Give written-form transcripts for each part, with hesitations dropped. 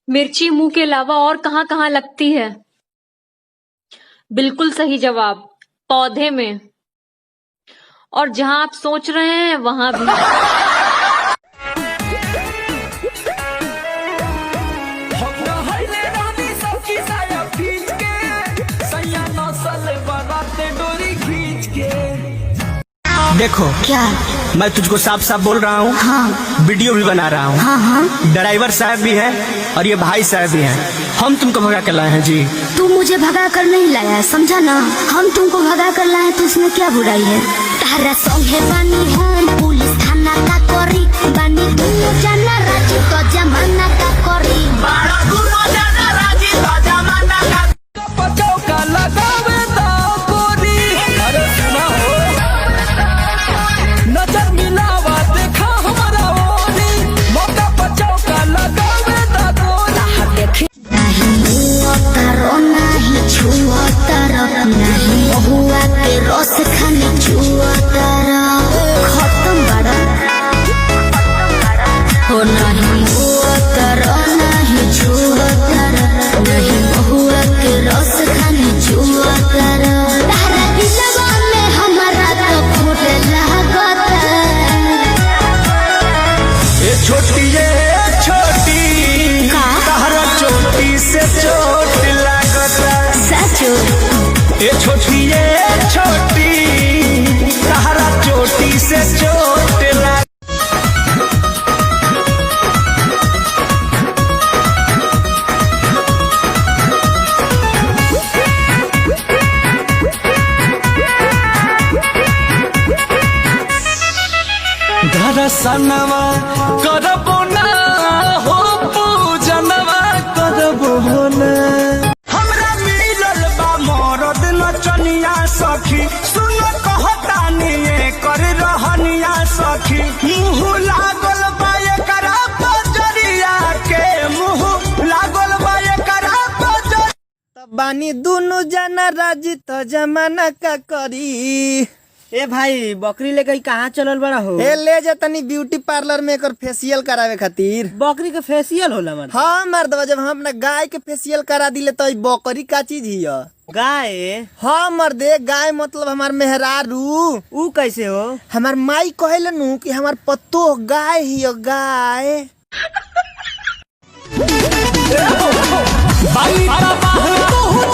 मिर्ची मुंह के अलावा और कहाँ कहाँ लगती है? बिल्कुल सही जवाब, पौधे में। और जहां आप सोच रहे हैं वहां भी। देखो क्या? मैं तुझको साफ साफ बोल रहा हूँ। हाँ। वीडियो भी बना रहा हूँ। हाँ हाँ। ड्राइवर साहब भी हैं और ये भाई साहब भी हैं। हम तुमको भगा कर लाए हैं जी। तू मुझे भगा कर नहीं लाया है, समझा ना। हम तुमको भगा कर लाए तो इसमें क्या बुराई है? तारा संगे बानी हम पुलिस थाना का करी, बानी दुनो जाना राजी तो जमाना का करी। बारा दुनो जाना राजी तो जमाना का पचाव का लगावे दाव कोरी। अरे सुना हो, नजर मिलावा देखा हमारा ओरी, मौका पचाव का लगावे दाव कोरी। नहीं उतारो नहीं छुओ तारो, नहीं हुआ के रस खाने छुओ तारो। खत्म बड़ा हो, नहीं उतारो नहीं छुओ तारो, नहीं हुआ के रस खाने छुओ तारो। तारा दिलवा में हमारा तो फूट लागता। ये छोटी का? तारा चोटी से चोट लागता। सचो? ये छोटी तारा चोटी से चोट लागता। दर्शनवा करबो ना हो, पूजनवा करबो ना। हमरा मिलल बा मरद नचनिया सखी, सुन कहतानी कर रहनिया सखी। मुँह लागल बा एकरा बजरिया के, मुँह लागल बा एकरा बजरिया। तब बानी दुनु जना राजी तो जमाना का करी। ए भाई, बकरी लेकर कहाँ चलल बड़ा हो? ए ले जा तनी ब्यूटी पार्लर में एकर फेशियल करावे खातिर। बकरी के फेशियल होला मर्द? हाँ मर्दवा, जब हम अपना गाय के फेशियल करा दिले तो बकरी का चीज ही है? गाय? हाँ मर्दे, गाय मतलब हमार मेहरारू। ऊ कैसे हो? हमार माई कहेला नु कि हमार पत्तो गाय ही है, गाय।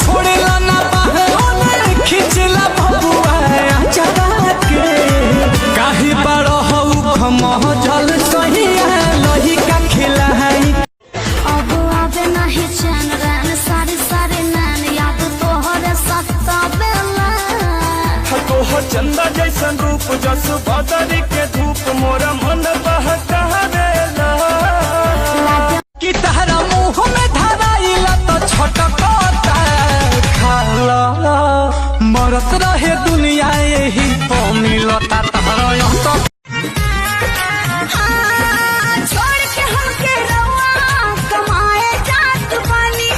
छोड़ेला ना बाहे, खिचला बबुआ चढ़ा के। काहे बड़ हऊ खमहल सहिया, लही का खिला है। अब आवे नहीं चैन रैन, सारी सारी नैन याद तोहरे सत्ता बेला। तोह चंदा जैसन रूप जस बदरी के धूप, मोरा मन बहकावेला। कि तहरा मुँह में धराइला तो छटकता खाला। मरत रहे दुनिया यही तो मिलता तहरा यहाँ तो। छोड़ के हमके रवा कमाए जात बानी,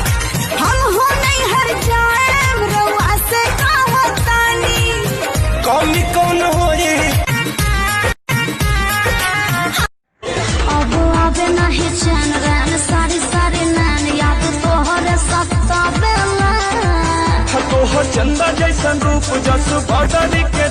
हम हो नहीं हर जाए रवा से कहतानी। कौन कौन हो ये? अब आवे नहीं चैन रैन, सारी सारी नैन याद तोहरे सत्ता बेला। तोह चंदा जैसन रूप जस बदरी के